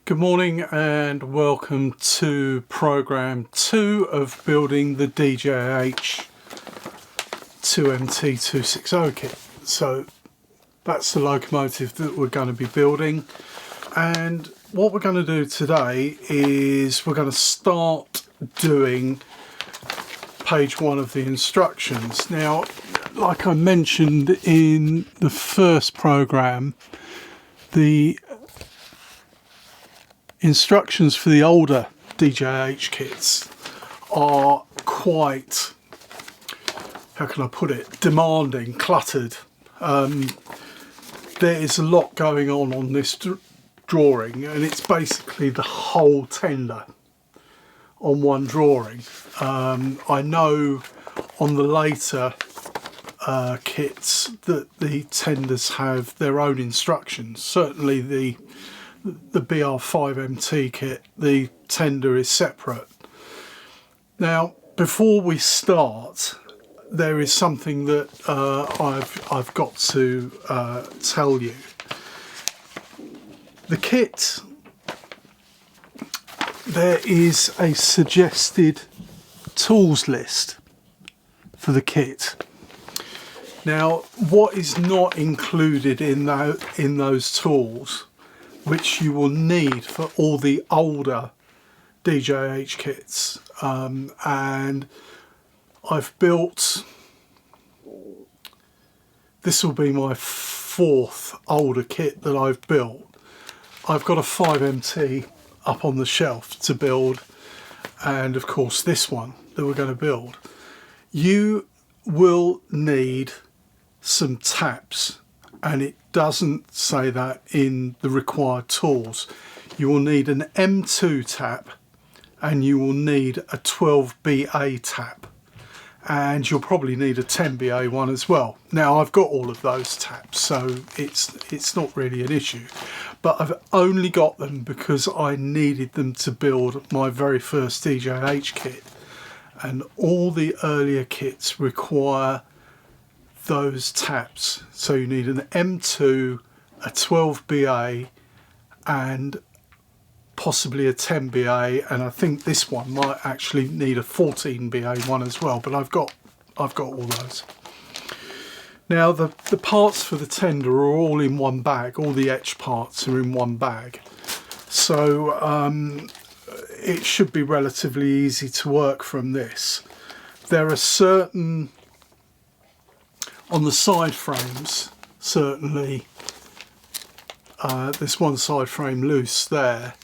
Good morning and welcome to program 2 of building the DJH 2MT260 kit. So that's the locomotive that we're going to be building, and what we're going to do today is we're going to start doing page 1 of the instructions. Now, like I mentioned in the first program, the instructions for the older DJH kits are quite, how can I put it, demanding, cluttered. There is a lot going on this drawing, and it's basically the whole tender on one drawing. I know on the later kits that the tenders have their own instructions. Certainly the BR5MT kit, the tender is separate. Now, before we start, there is something that I've got to tell you. The kit, there is a suggested tools list for the kit. Now, what is not included in those tools, which you will need for all the older DJH kits, and I've built, this will be my 4th older kit that I've built. I've got a 5MT up on the shelf to build, and of course this one that we're going to build. You will need some taps, and it doesn't say that in the required tools. You will need an M2 tap, and you will need a 12BA tap, and you'll probably need a 10BA one as well. Now, I've got all of those taps, so it's not really an issue, but I've only got them because I needed them to build my very first DJH kit, and all the earlier kits require those taps. So you need an M2, a 12BA, and possibly a 10BA, and I think this one might actually need a 14BA one as well, but I've got all those. Now, the parts for the tender are all in one bag. All the etch parts are in one bag, so it should be relatively easy to work from this. There are certain, on the side frames, certainly, there's one side frame loose there.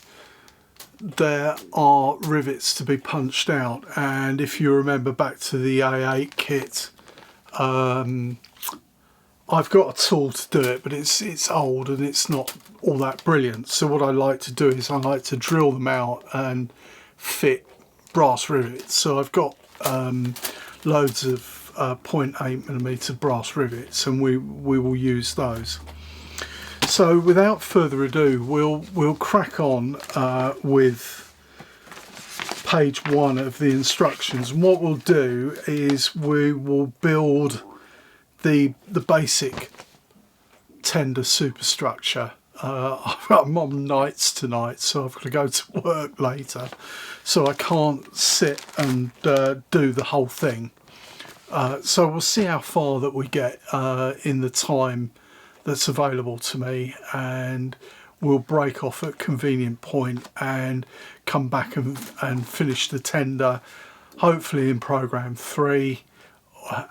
There are rivets to be punched out, and if you remember back to the A8 kit, I've got a tool to do it, but it's old and it's not all that brilliant. So what I like to do is I like to drill them out and fit brass rivets. So I've got loads of 0.8mm brass rivets, and we will use those. So without further ado, we'll crack on with page 1 of the instructions. And what we'll do is we will build the basic tender superstructure. I'm on nights tonight, so I've got to go to work later, so I can't sit and do the whole thing. So we'll see how far that we get in the time that's available to me, and we'll break off at a convenient point and come back and finish the tender, hopefully in program 3,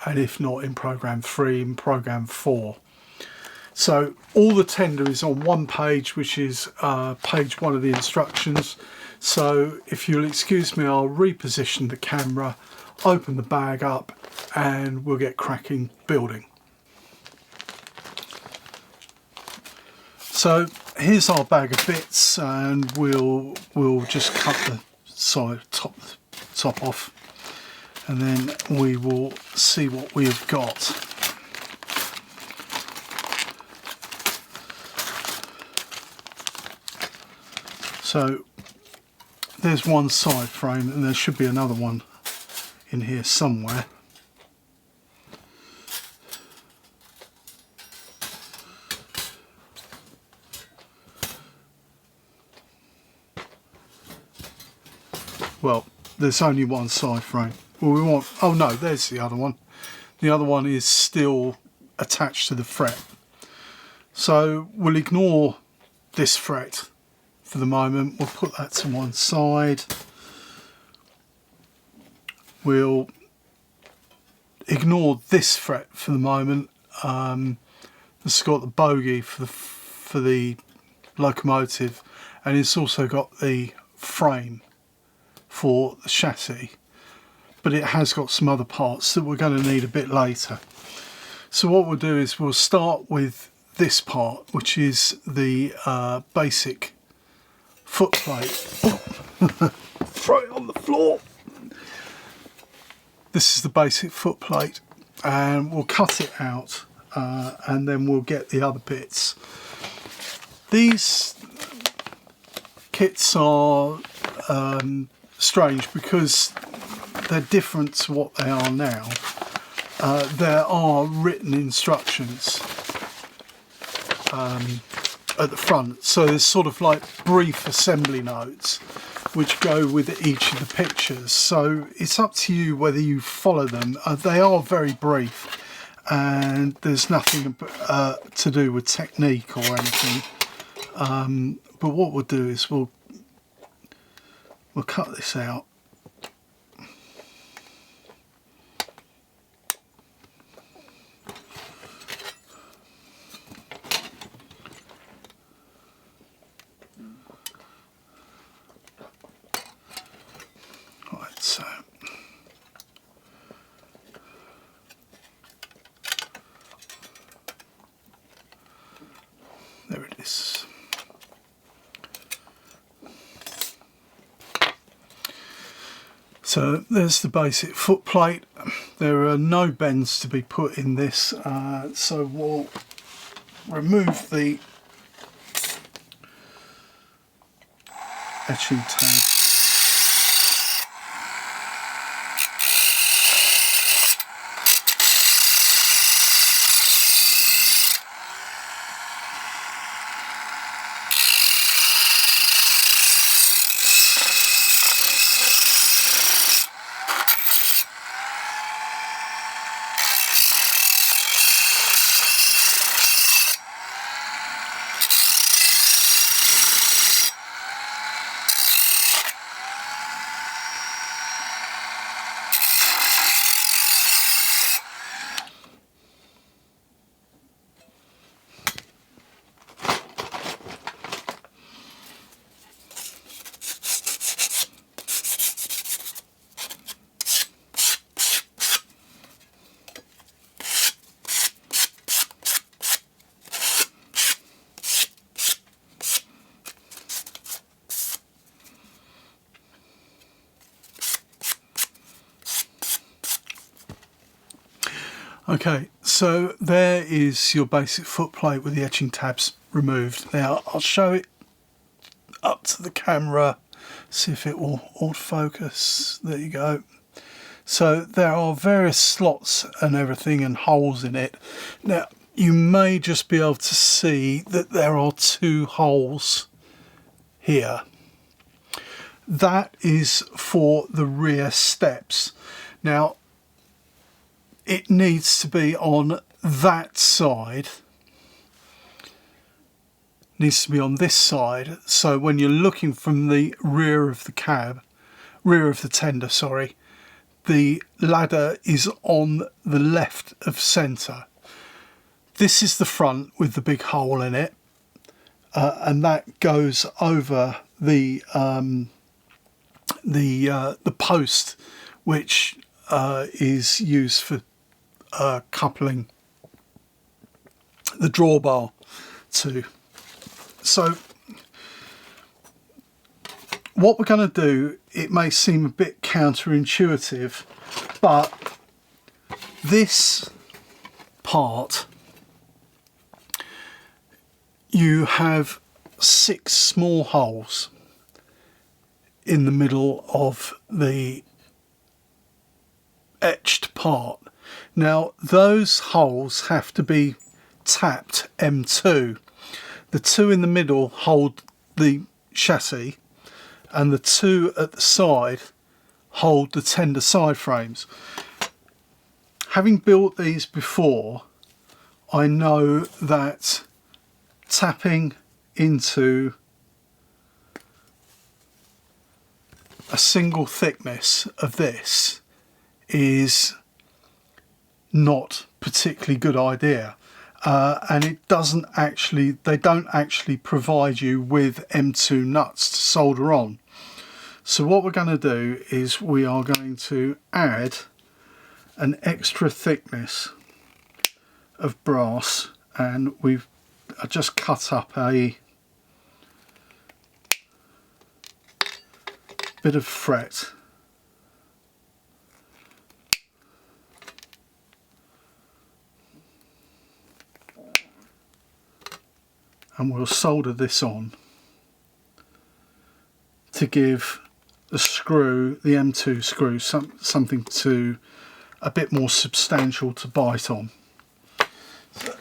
and if not in program 3, in program 4. So all the tender is on one page, which is page 1 of the instructions. So if you'll excuse me, I'll reposition the camera, open the bag up, and we'll get cracking building. So here's our bag of bits, and we'll just cut the side top off, and then we will see what we have got. So there's one side frame, and there should be another one in here somewhere. well, there's only one side frame. Well, we want, oh no, there's the other one. The other one is still attached to the fret. So we'll ignore this fret for the moment. We'll put that to one side. We'll ignore this fret for the moment. It's got the bogie for the locomotive, and it's also got the frame for the chassis, but it has got some other parts that we're going to need a bit later. So what we'll do is we'll start with this part, which is the basic footplate. Throw it on the floor. This is the basic footplate, and we'll cut it out and then we'll get the other bits. These kits are strange because they're different to what they are now. There are written instructions at the front, so there's sort of like brief assembly notes which go with each of the pictures, so it's up to you whether you follow them. They are very brief, and there's nothing to do with technique or anything, but what we'll do is we'll cut this out. Right, so there it is. So there's the basic footplate. There are no bends to be put in this, so we'll remove the etching tab. Okay, so there is your basic footplate with the etching tabs removed. Now I'll show it up to the camera, see if it will autofocus. There you go. So there are various slots and everything and holes in it. Now you may just be able to see that there are two holes here. That is for the rear steps. Now it needs to be on that side, needs to be on this side, so when you're looking from the rear of the tender, sorry, the ladder is on the left of centre. This is the front with the big hole in it, and that goes over the post, which is used for coupling the drawbar to. So what we're going to do, it may seem a bit counterintuitive, but this part, you have 6 small holes in the middle of the etched part. Now those holes have to be tapped M2. The 2 in the middle hold the chassis, and the two at the side hold the tender side frames. Having built these before, I know that tapping into a single thickness of this is not particularly good idea, and it doesn't actually, they don't actually provide you with M2 nuts to solder on. So what we're going to do is we are going to add an extra thickness of brass, and I just cut up a bit of fret, and we'll solder this on to give the screw, the M2 screw, something to a bit more substantial to bite on. So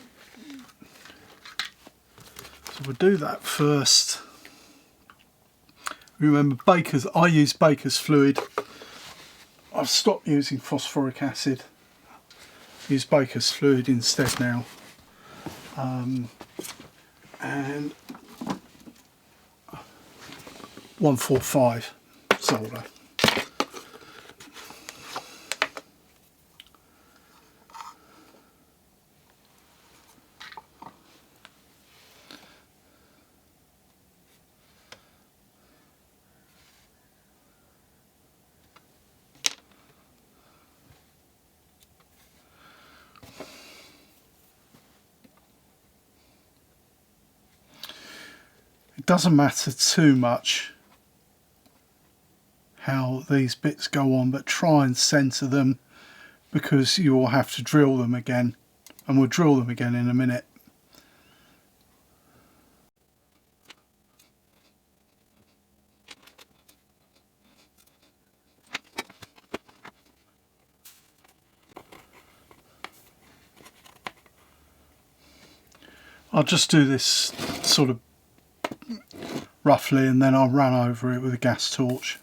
we'll do that first. Remember, I use baker's fluid. I've stopped using phosphoric acid. Use baker's fluid instead now. And 145 solder. It doesn't matter too much how these bits go on, but try and centre them, because you will have to drill them again, and we'll drill them again in a minute. I'll just do this sort of roughly, and then I'll run over it with a gas torch.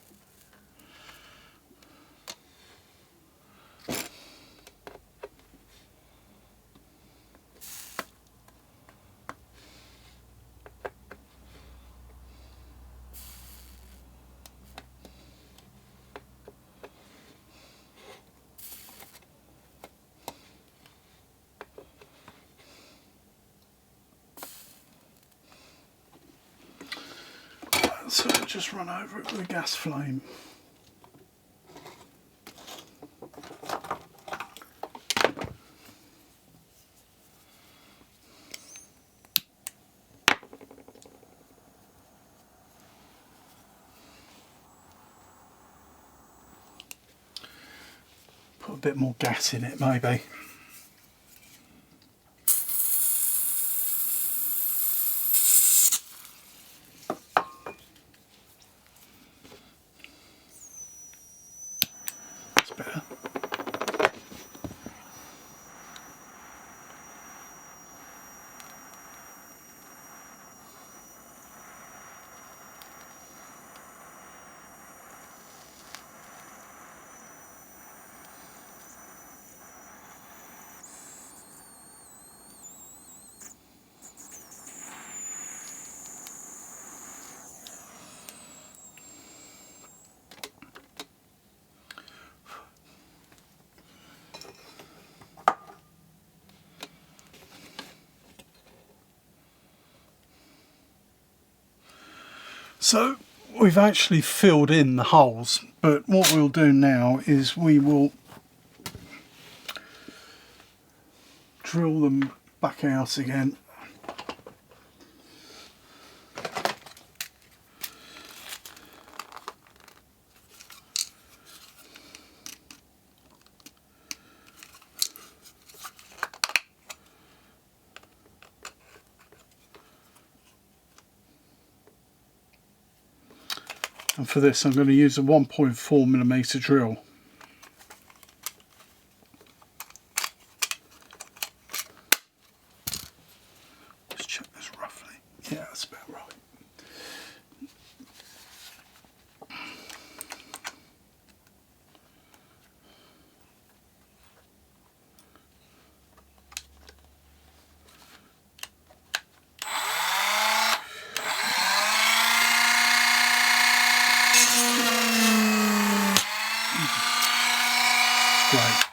So just run over it with a gas flame. Put a bit more gas in it maybe. Better. So we've actually filled in the holes, but what we'll do now is we will drill them back out again. And for this I'm going to use a 1.4mm drill. Let's check this roughly. Yeah, that's about right. great.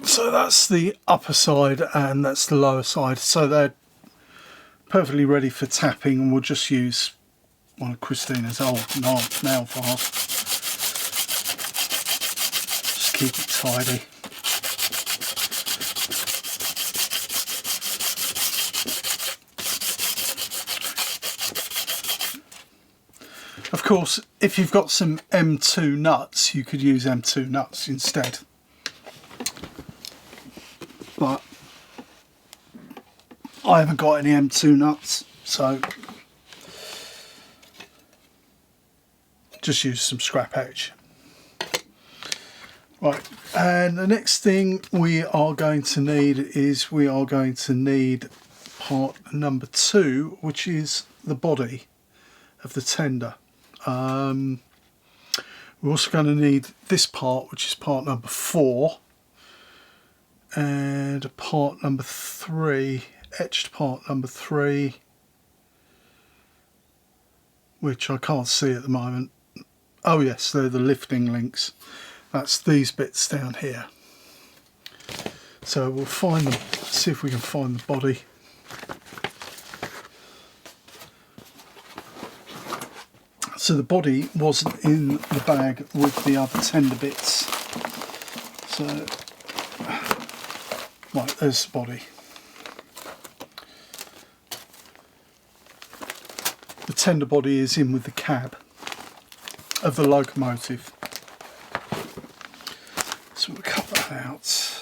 So that's the upper side and that's the lower side. So they're perfectly ready for tapping, and we'll just use one of Christina's old nail files. Just keep it tidy. Of course, if you've got some M2 nuts, you could use M2 nuts instead. But I haven't got any M2 nuts, so just use some scrap edge. Right, and the next thing we are going to need is part number 2, which is the body of the tender. We're also going to need this part, which is part number 4, and part number 3, etched part number 3, which I can't see at the moment. Oh yes, they're the lifting links. That's these bits down here. So we'll find them, see if we can find the body. So the body wasn't in the bag with the other tender bits. So, right, there's the body. The tender body is in with the cab of the locomotive. So we'll cut that out.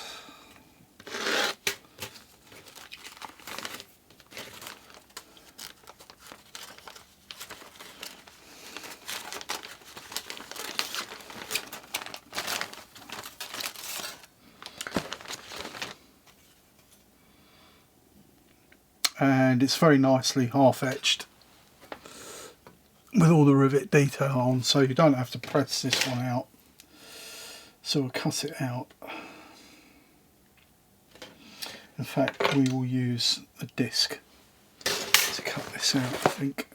And it's very nicely half etched with all the rivet detail on, so you don't have to press this one out. So we'll cut it out. In fact, we will use a disc to cut this out, I think.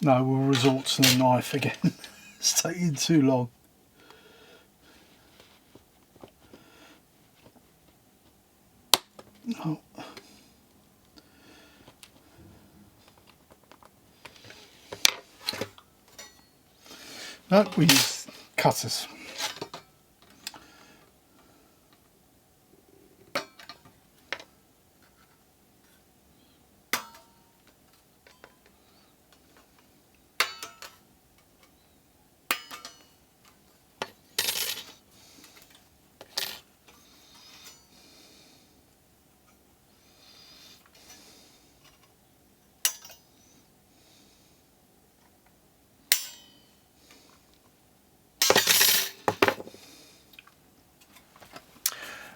No, we'll resort to the knife again. It's taking too long. Oh. No, we use cutters.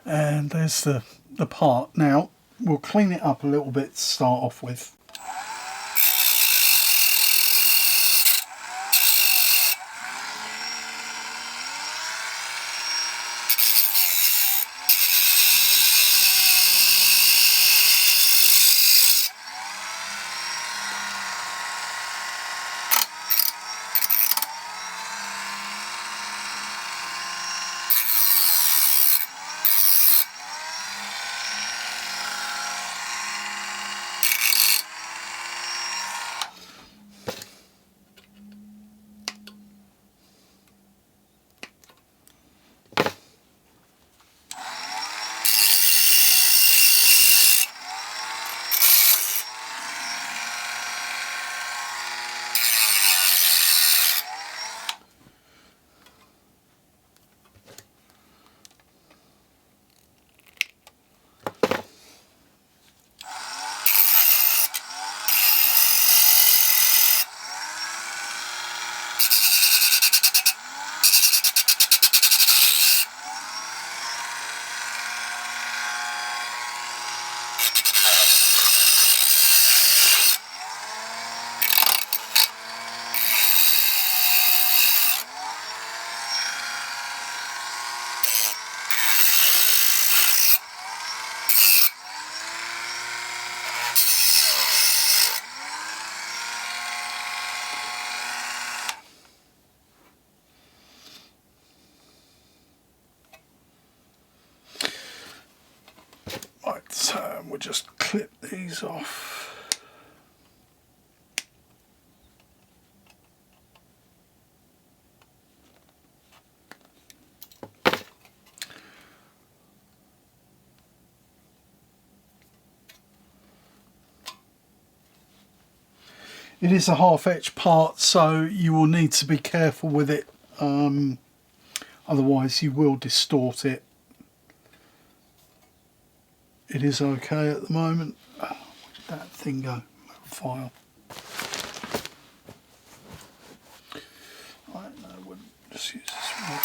And there's the part. Now we'll clean it up a little bit to start off with. we'll just clip these off. It is a half-etched part, so you will need to be careful with it, otherwise you will distort it. It is okay at the moment. Oh, where did that thing go? File. Right, no, we'll just use this one.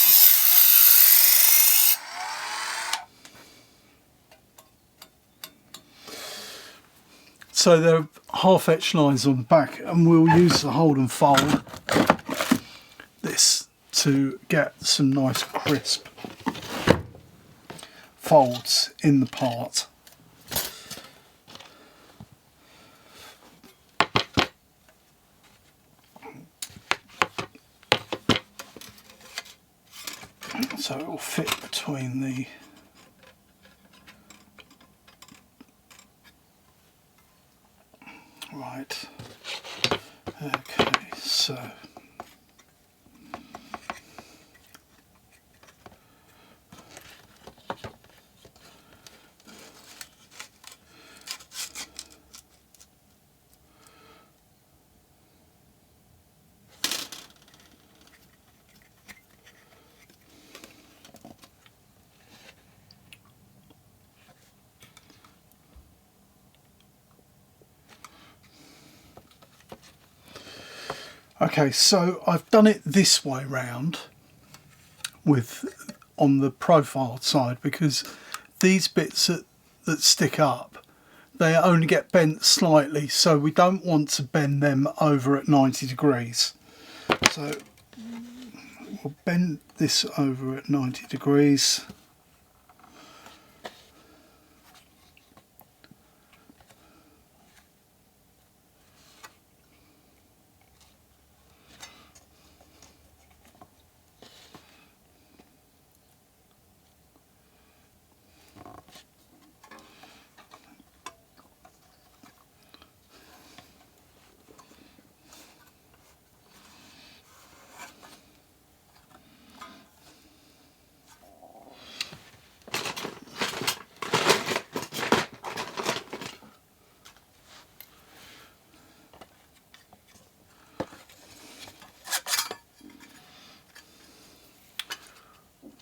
So there are half-etched lines on the back, and we'll use the hold and fold this to get some nice crisp folds in the part. So it will fit between the right. Okay, so okay, so I've done it this way round with on the profile side, because these bits that stick up, they only get bent slightly, so we don't want to bend them over at 90 degrees. So we'll bend this over at 90 degrees.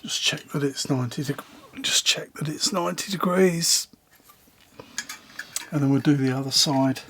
Just check that it's 90 degrees, and then we'll do the other side.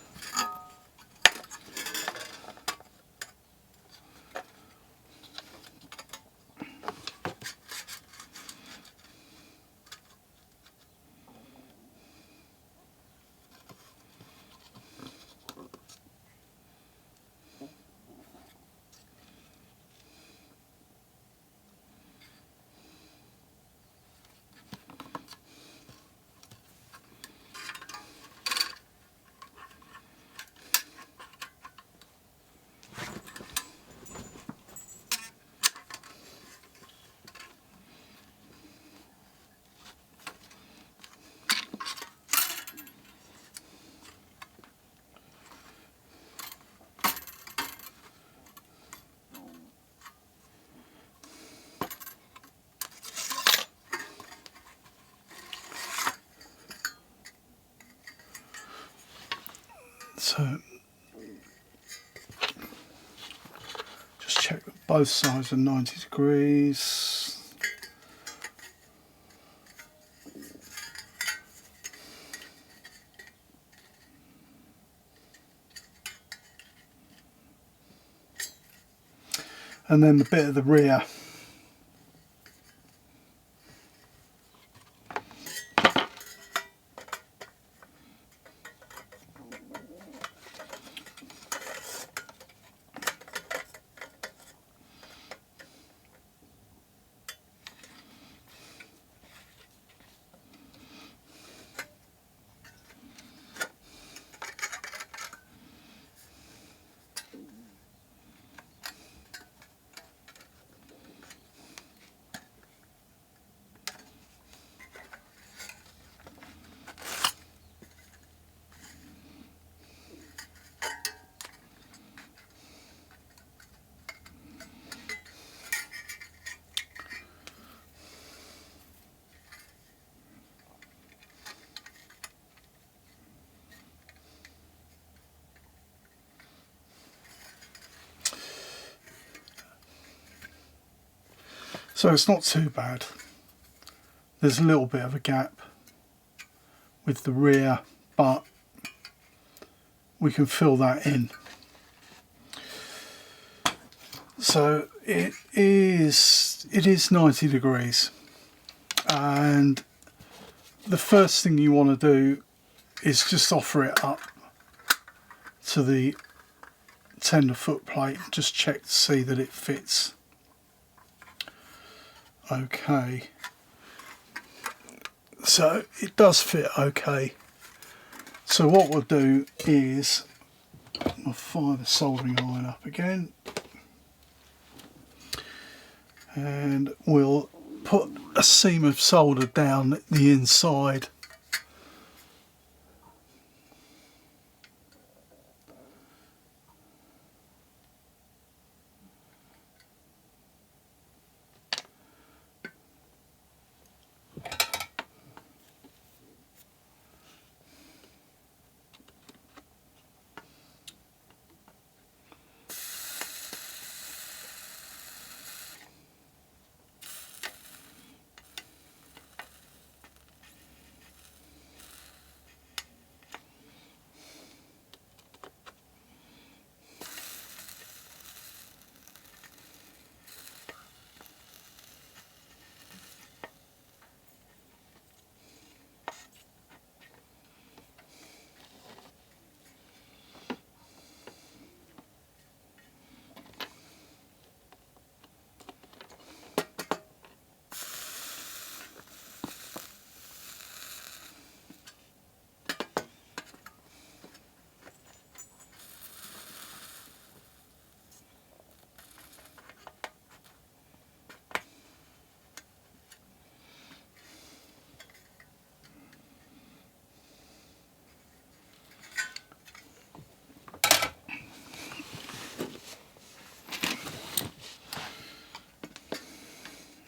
So just check that both sides are 90 degrees. And then the bit at the rear, So it's not too bad. There's a little bit of a gap with the rear, but we can fill that in. So it is 90 degrees, and the first thing you want to do is just offer it up to the tender foot plate, just check to see that it fits okay. So it does fit okay. So what we'll do is I'll fire the soldering iron up again, and we'll put a seam of solder down the inside.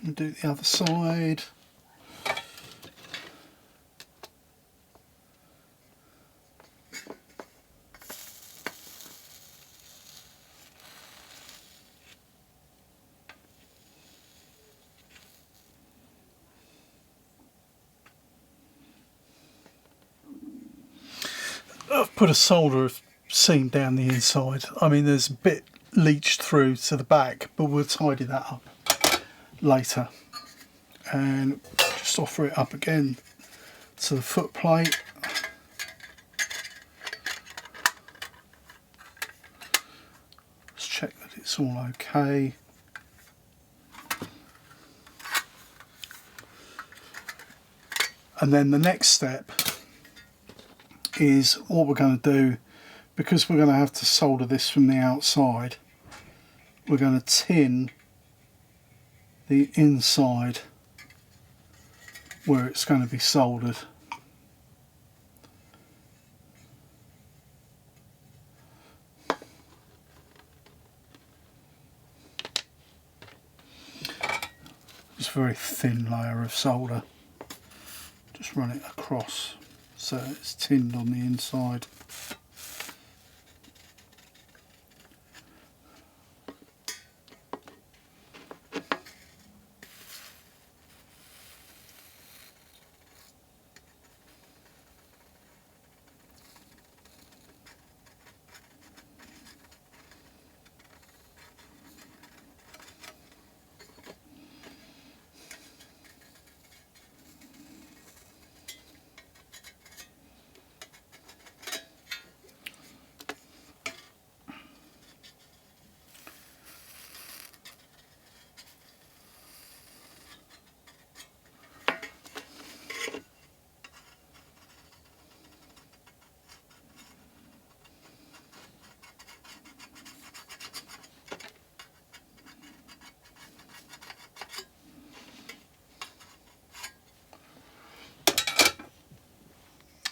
And do the other side. I've put a solder seam down the inside. I mean, there's a bit leached through to the back, but we'll tidy that up later. And just offer it up again to the foot plate. Let's check that it's all okay. And then the next step is what we're going to do, because we're going to have to solder this from the outside. We're going to tin the inside where it's going to be soldered. Just a very thin layer of solder. Just run it across so it's tinned on the inside.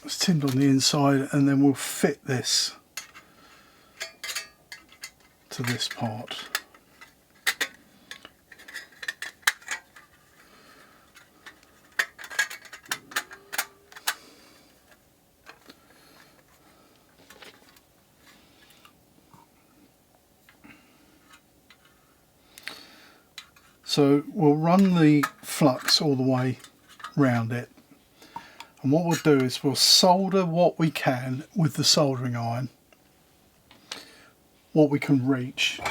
It's tinned on the inside, and then we'll fit this to this part. So we'll run the flux all the way round it, and what we'll do is we'll solder what we can with the soldering iron, what we can reach,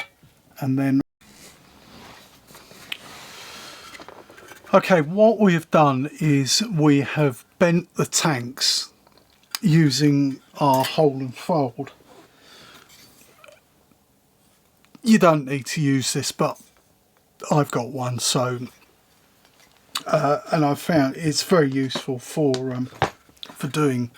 and then okay, what we have done is we have bent the tanks using our hole and fold. You don't need to use this, but I've got one, so and I've found it's very useful for doing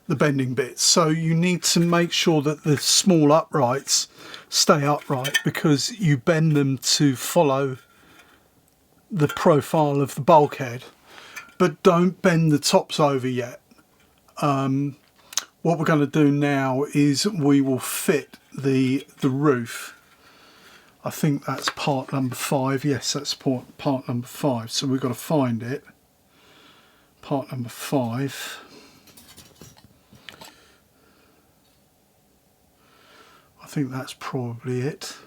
the bending bits. So you need to make sure that the small uprights stay upright, because you bend them to follow the profile of the bulkhead, but don't bend the tops over yet. What we're going to do now is we will fit the roof. I think that's part number 5. Yes, that's part number 5. So we've got to find it. Part number 5. I think that's probably it.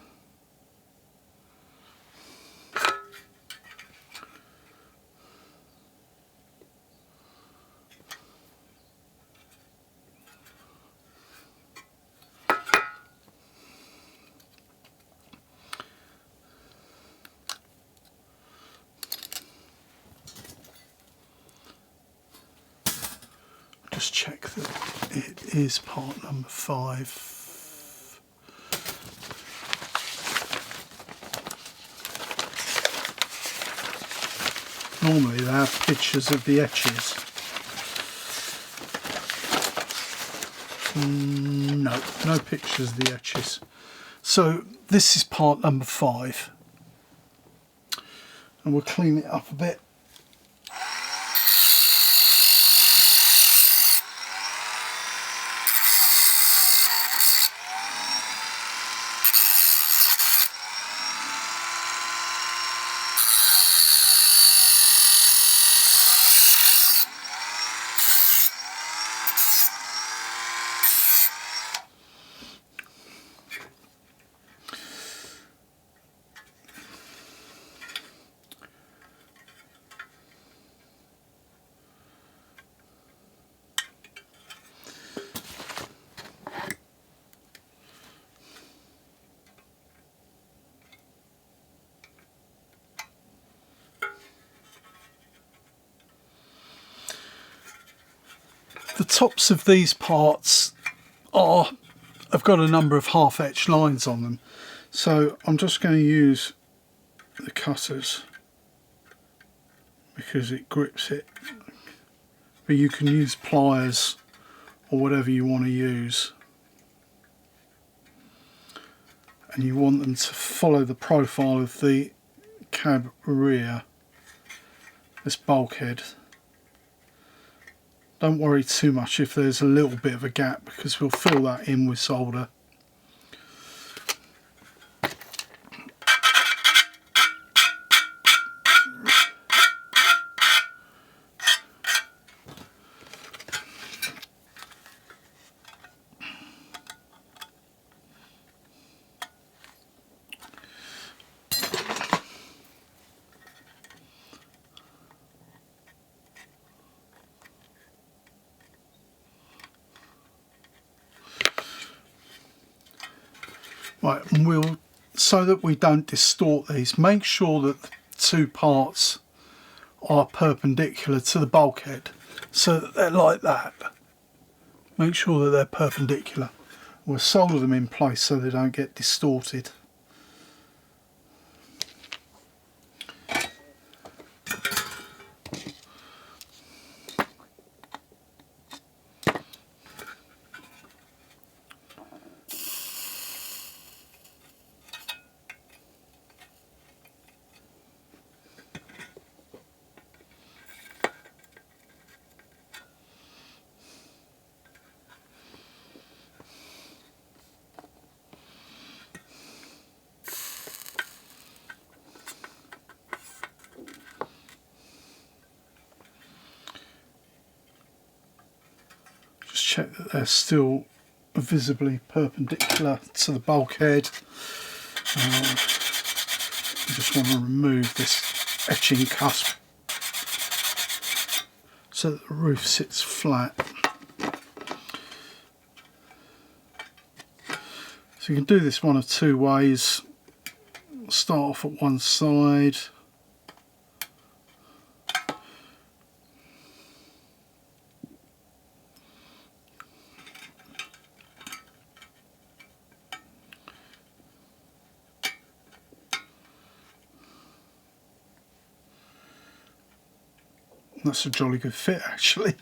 Just check that it is part number 5. Normally they have pictures of the etches. No pictures of the etches. So this is part number 5. And we'll clean it up a bit. The tops of these parts have got a number of half etched lines on them, so I'm just going to use the cutters because it grips it, but you can use pliers or whatever you want to use, and you want them to follow the profile of the cab rear, this bulkhead. Don't worry too much if there's a little bit of a gap, because we'll fill that in with solder. Right, and we'll, so that we don't distort these, make sure that the 2 parts are perpendicular to the bulkhead, so that they're like that. Make sure that they're perpendicular. We'll solder them in place so they don't get distorted. Check that they're still visibly perpendicular to the bulkhead. I just want to remove this etching cusp so that the roof sits flat. So you can do this one of two ways. Start off at one side. That's a jolly good fit actually.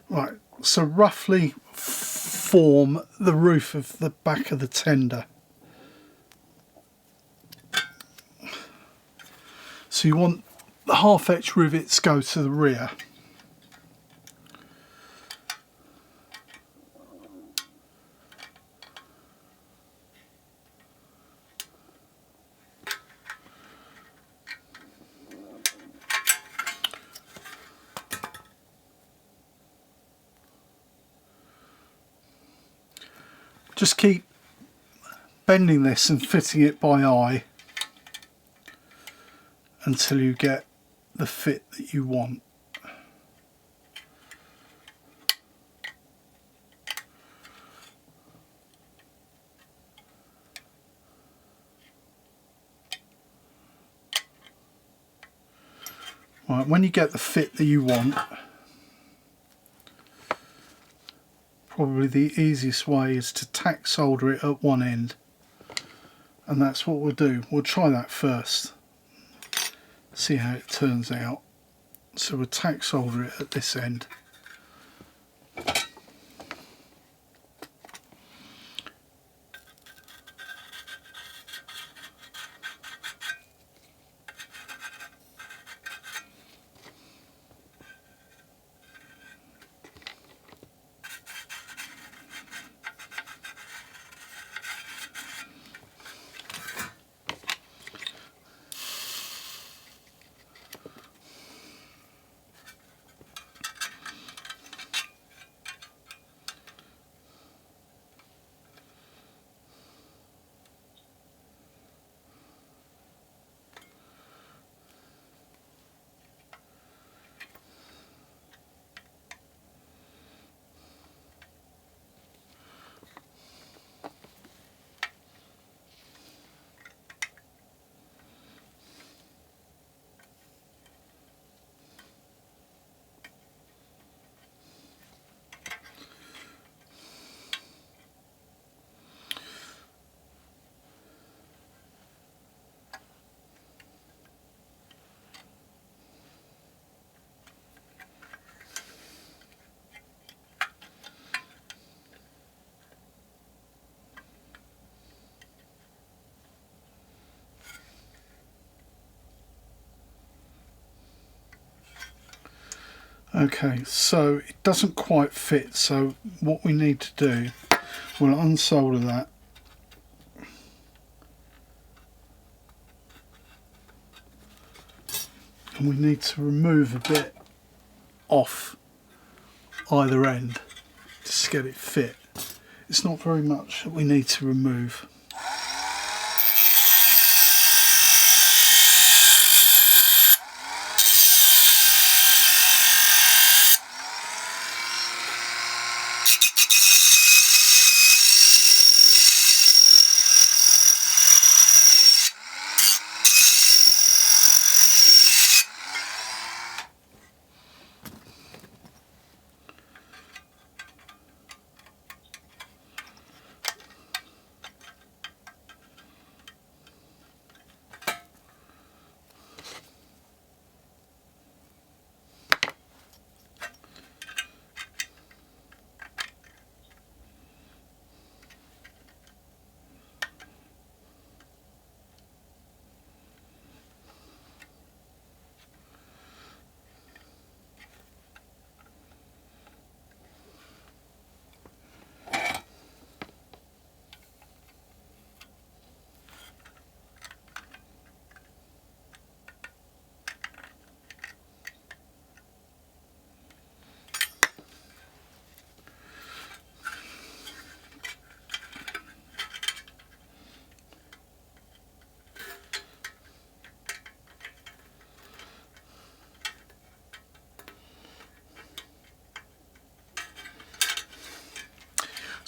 Right, so roughly form the roof of the back of the tender. So you want the half etch rivets go to the rear. Just keep bending this and fitting it by eye until you get the fit that you want. Right, when you get the fit that you want, probably the easiest way is to tack solder it at one end, and that's what we'll do. We'll try that first, see how it turns out. So we'll tack solder it at this end. Okay, so it doesn't quite fit, so what we need to do, we'll unsolder that. And we need to remove a bit off either end just to get it fit. It's not very much that we need to remove.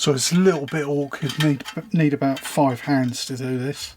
So it's a little bit awkward, need about 5 hands to do this.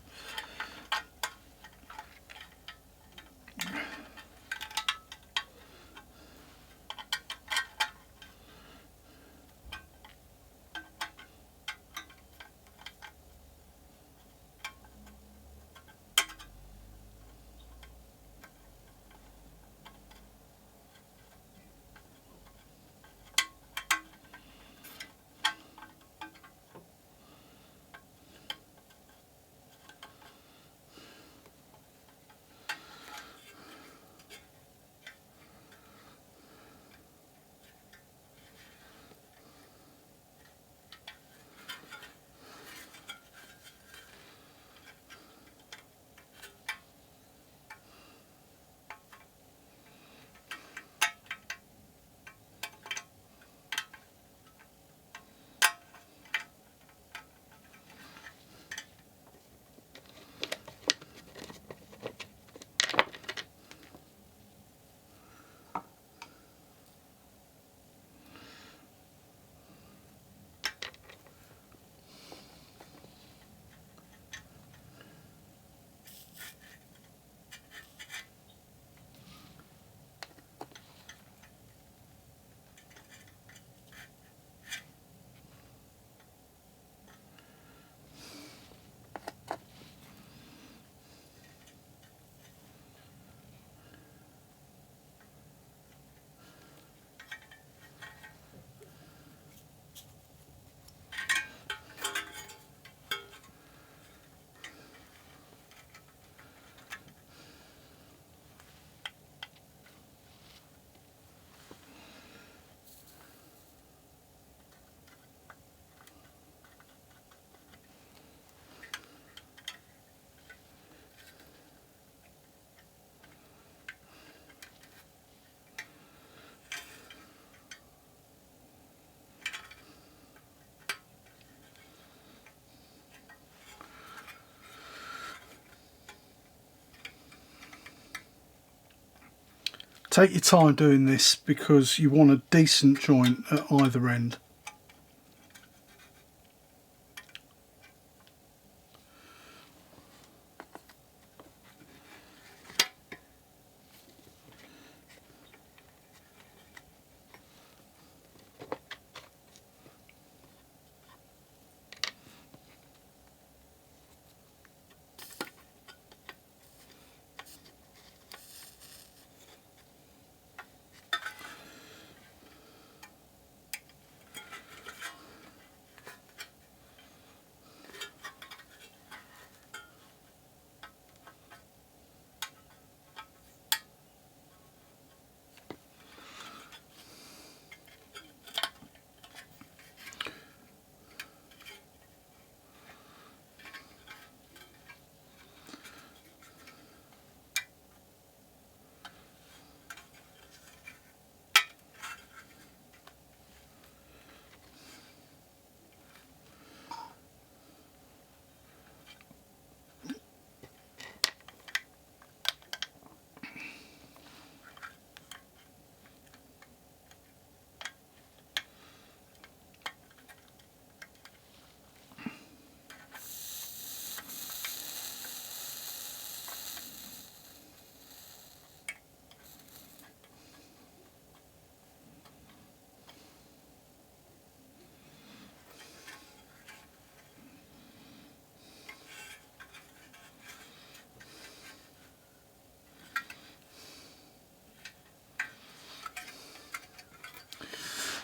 Take your time doing this because you want a decent joint at either end.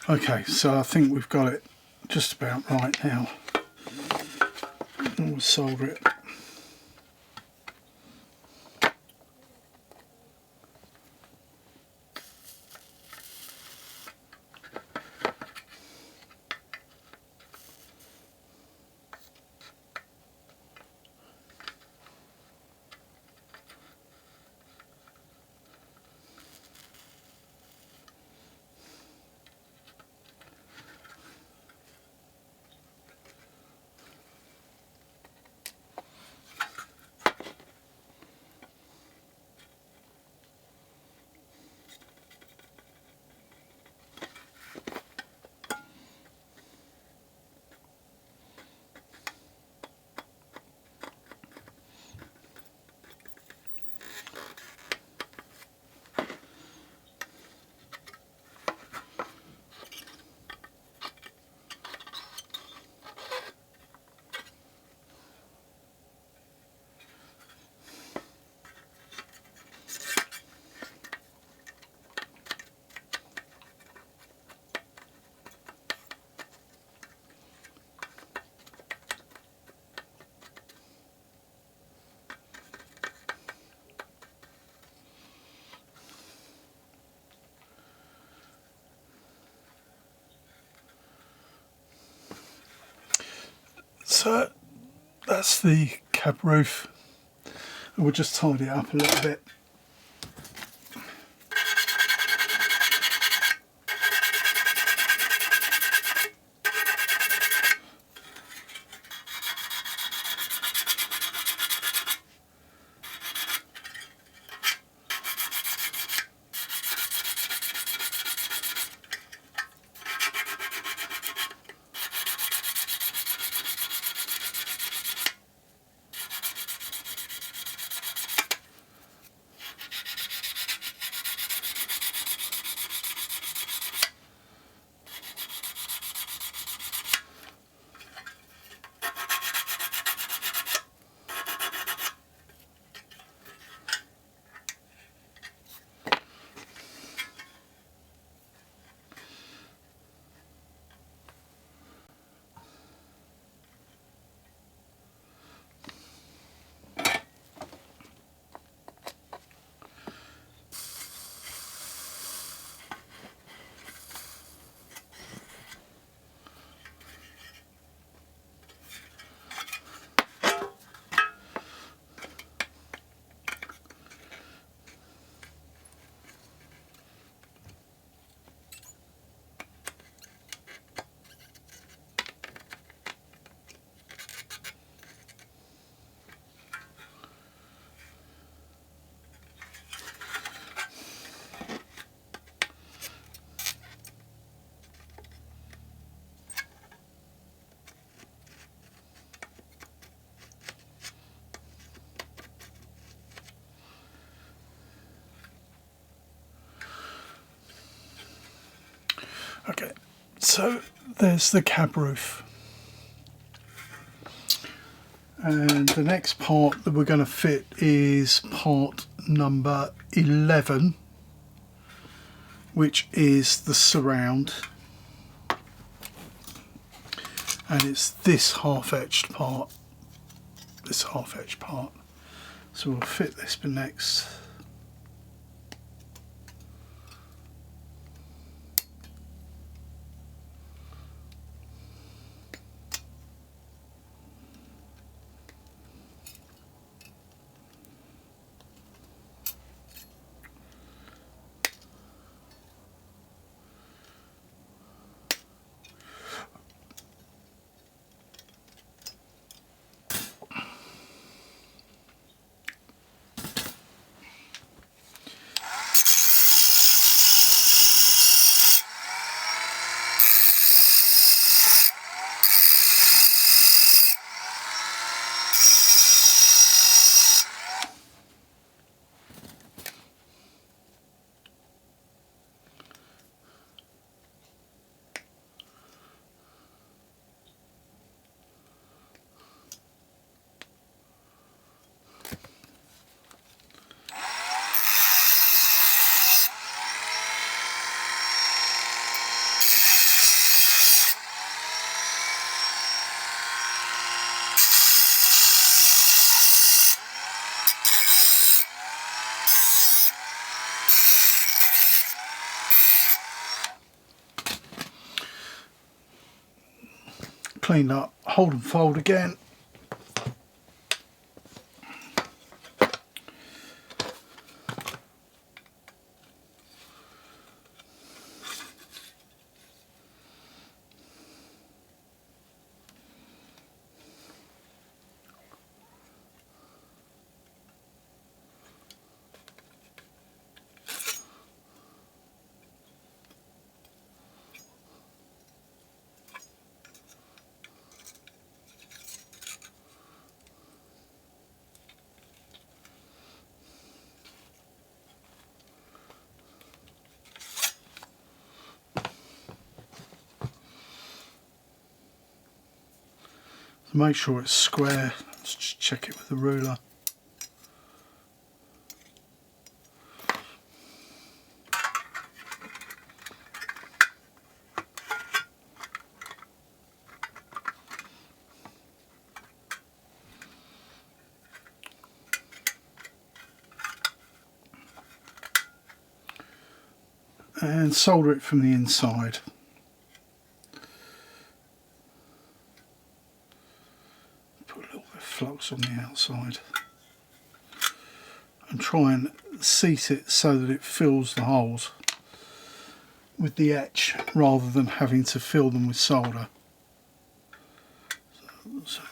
Okay, so I think we've got it just about right now. And we'll solder it. So that's the cab roof, and we'll just tidy it up a little bit. Okay, so there's the cab roof. And the next part that we're going to fit is part number 11, which is the surround. And it's this half-etched part. So we'll fit this bit next. Clean up, hold and fold again. Make sure it's square. Let's just check it with the ruler. And solder it from the inside. put a little bit of flux on the outside and try and seat it so that it fills the holes with the etch rather than having to fill them with solder. So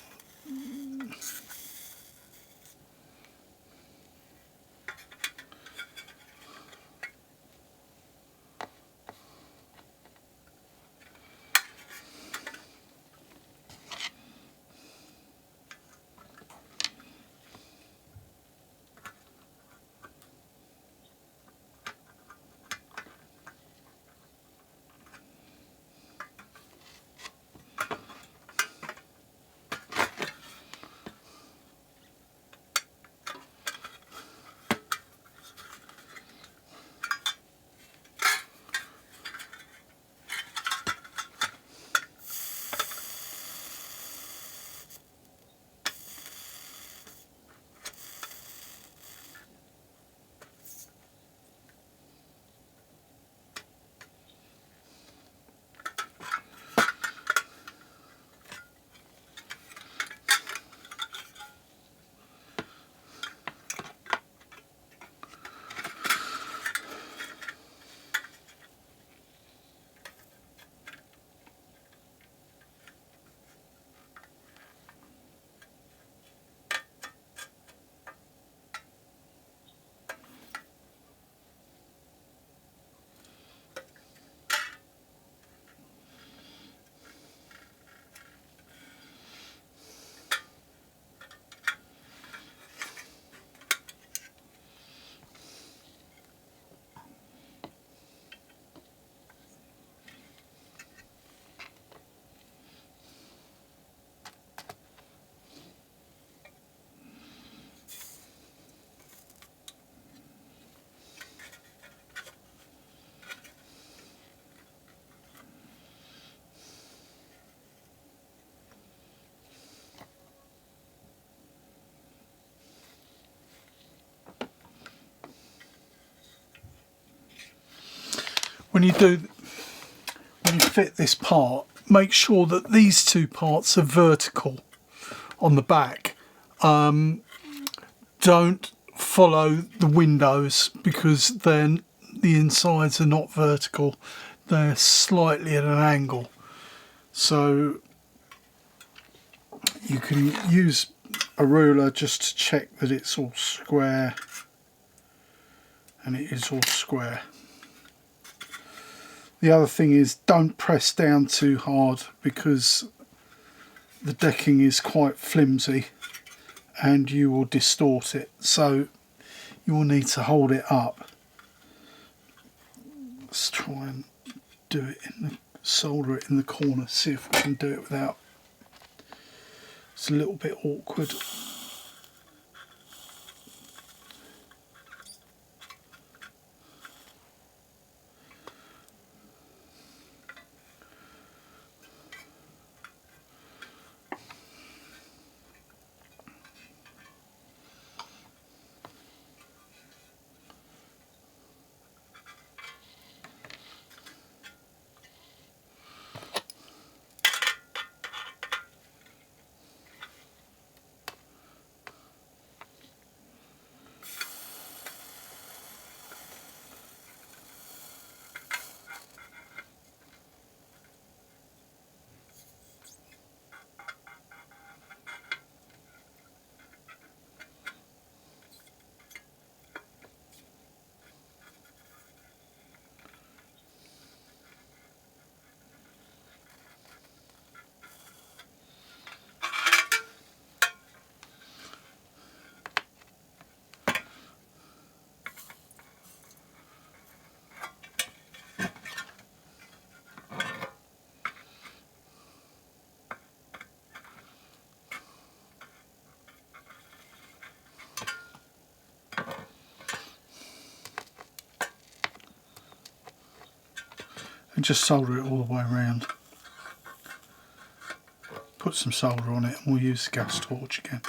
when you fit this part, make sure that these two parts are vertical on the back. Don't follow the windows because then the insides are not vertical, they're slightly at an angle. So you can use a ruler just to check that it's all square, and it is all square. The other thing is, don't press down too hard because the decking is quite flimsy and you will distort it, so you will need to hold it up. Let's try and do it solder it in the corner, see if we can do it without, it's a little bit awkward. And just solder it all the way around. Put some solder on it and we'll use the gas torch again.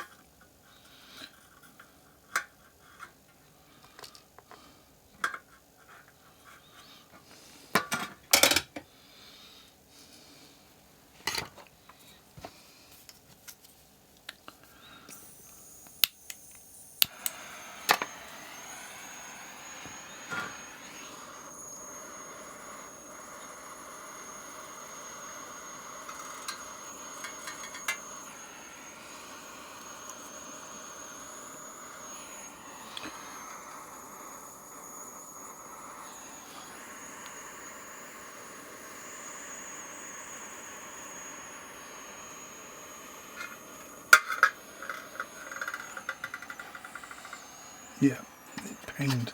Yeah, it pinged.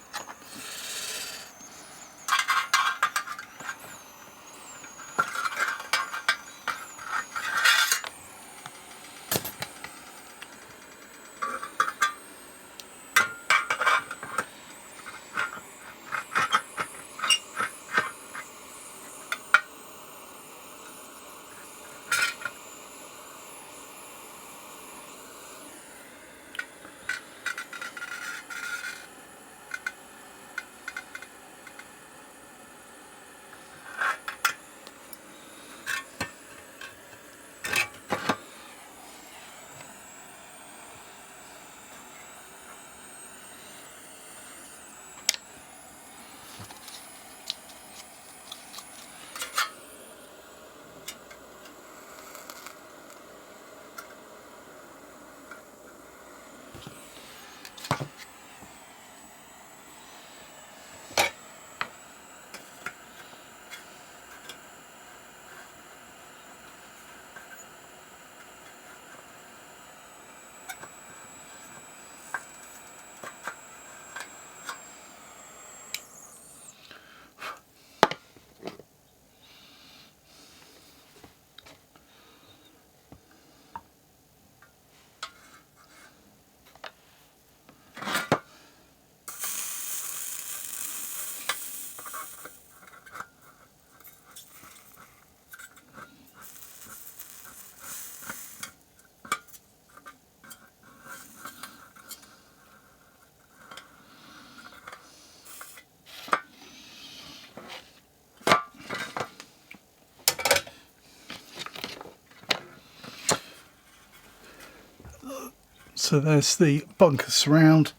So there's the bunker surround.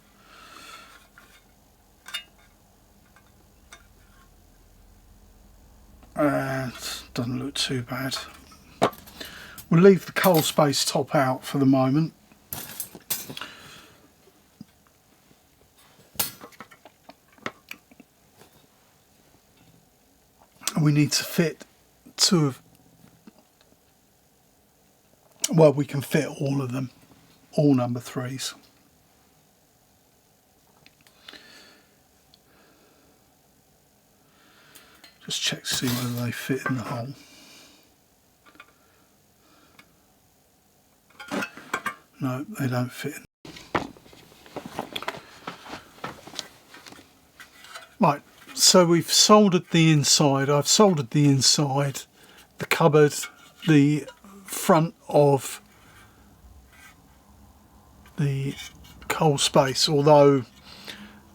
And doesn't look too bad. We'll leave the coal space top out for the moment. And we need to fit two of, well, we can fit all of them, all number 3s. Just check to see whether they fit in the hole. No, they don't fit. Right, so we've soldered the inside. I've soldered the inside, the cupboard, the front of the coal space, although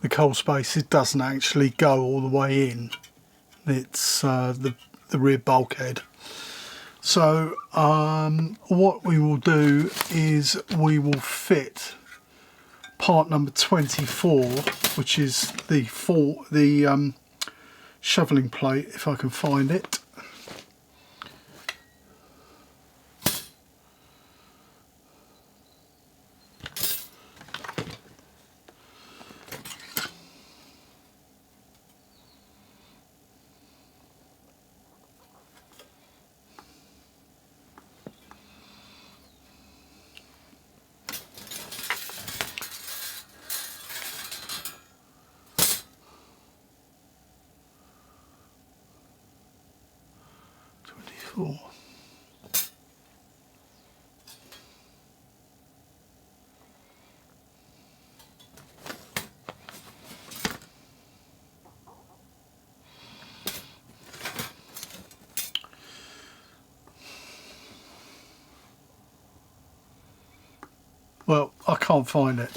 the coal space, it doesn't actually go all the way in. It's the rear bulkhead. So what we will do is we will fit part number 24, which is the shoveling plate, if I can find it. Well, I can't find it.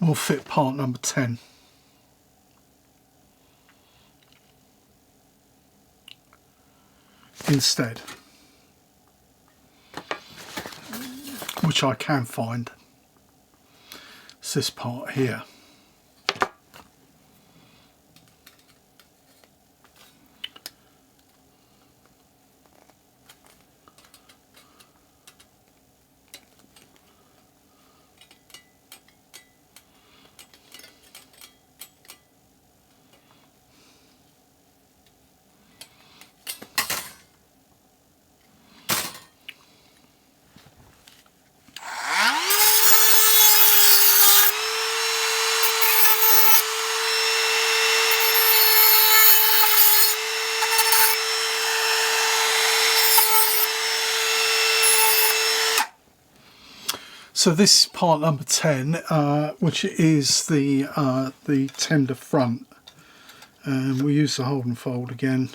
we'll fit part number 10. Instead, which I can find. It's this part here. So this is part number 10, which is the tender front, and we use the hold and fold again.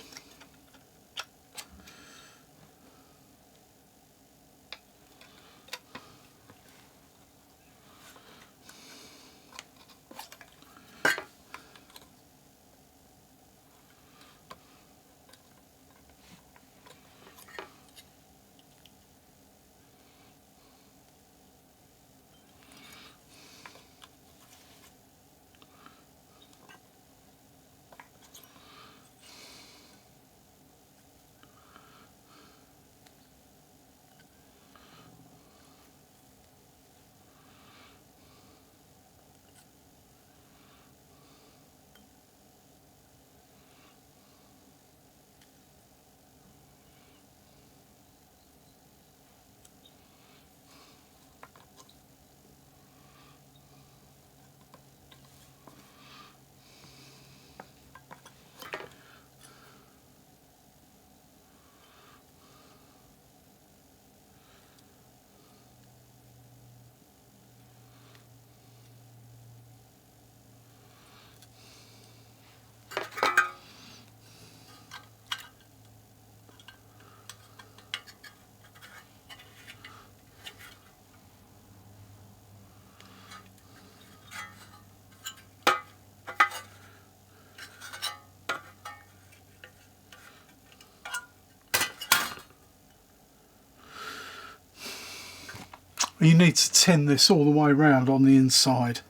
You need to tin this all the way around on the inside.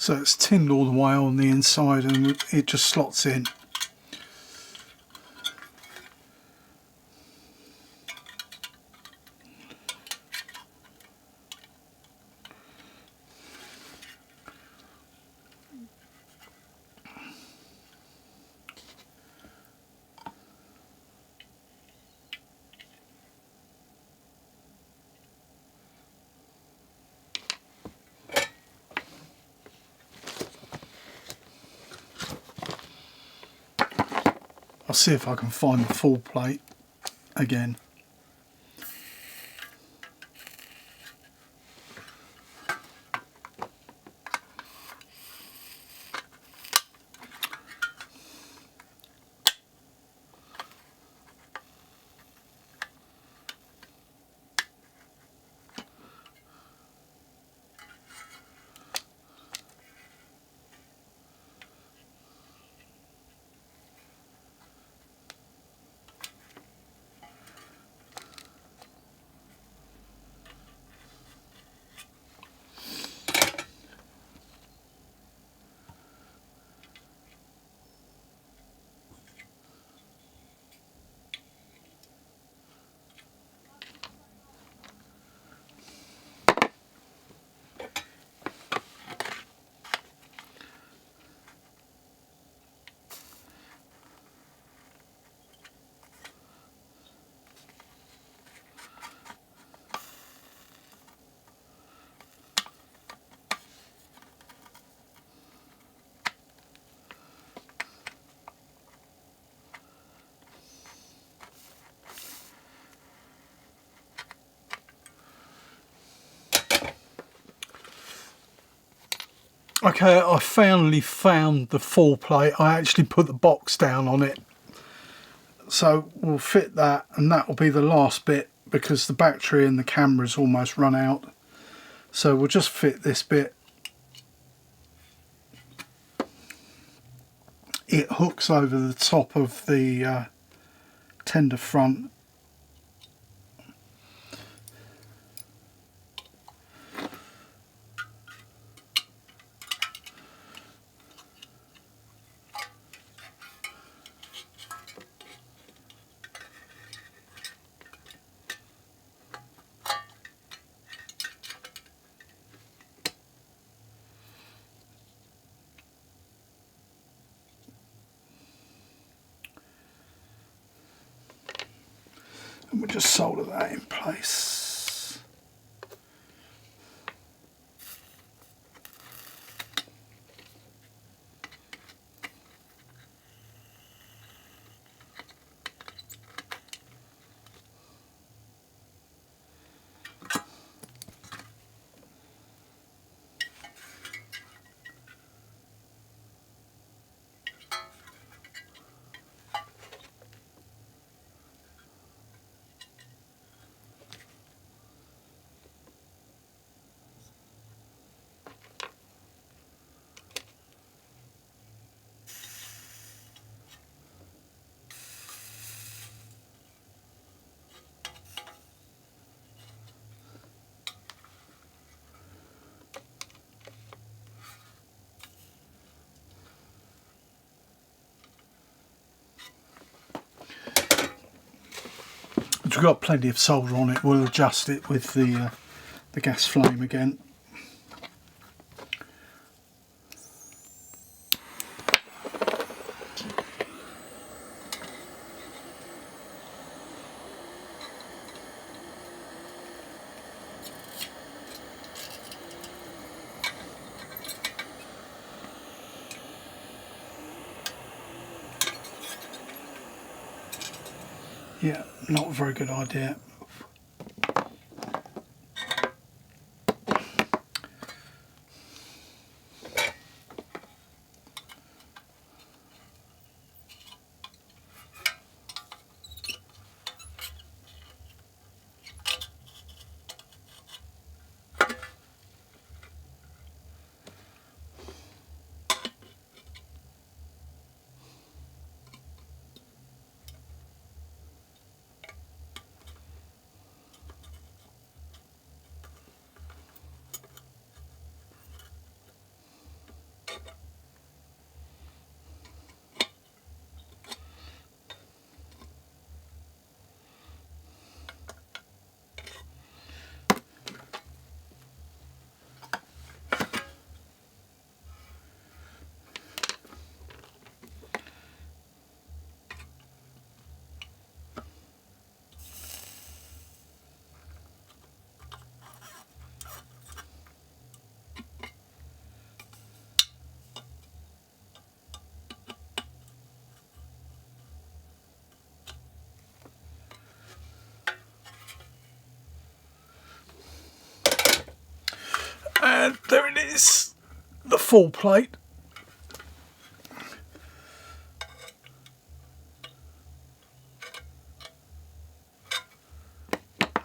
So it's tinned all the way on the inside and it just slots in. I'll see if I can find the full plate again. Okay, I finally found the full plate. I actually put the box down on it. So we'll fit that, and that will be the last bit because the battery in the camera's almost run out. So we'll just fit this bit. It hooks over the top of the tender front. And we'll just solder that in place. We've got plenty of solder on it. We'll adjust it with the gas flame again. Yeah, not a very good idea. And there it is, the full plate.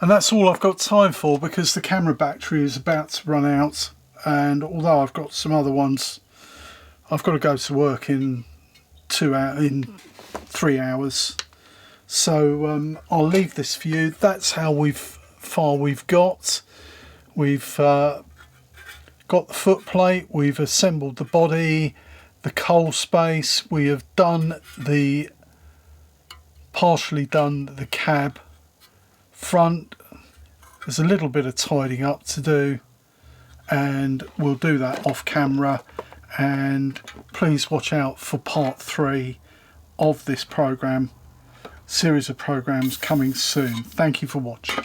And that's all I've got time for because the camera battery is about to run out, and although I've got some other ones, I've got to go to work in 3 hours. So I'll leave this for you. That's how far we've got. We've got the footplate, we've assembled the body, the coal space, we have partially done the cab front. There's a little bit of tidying up to do, and we'll do that off camera. And please watch out for part 3 of this series of programs coming soon. Thank you for watching.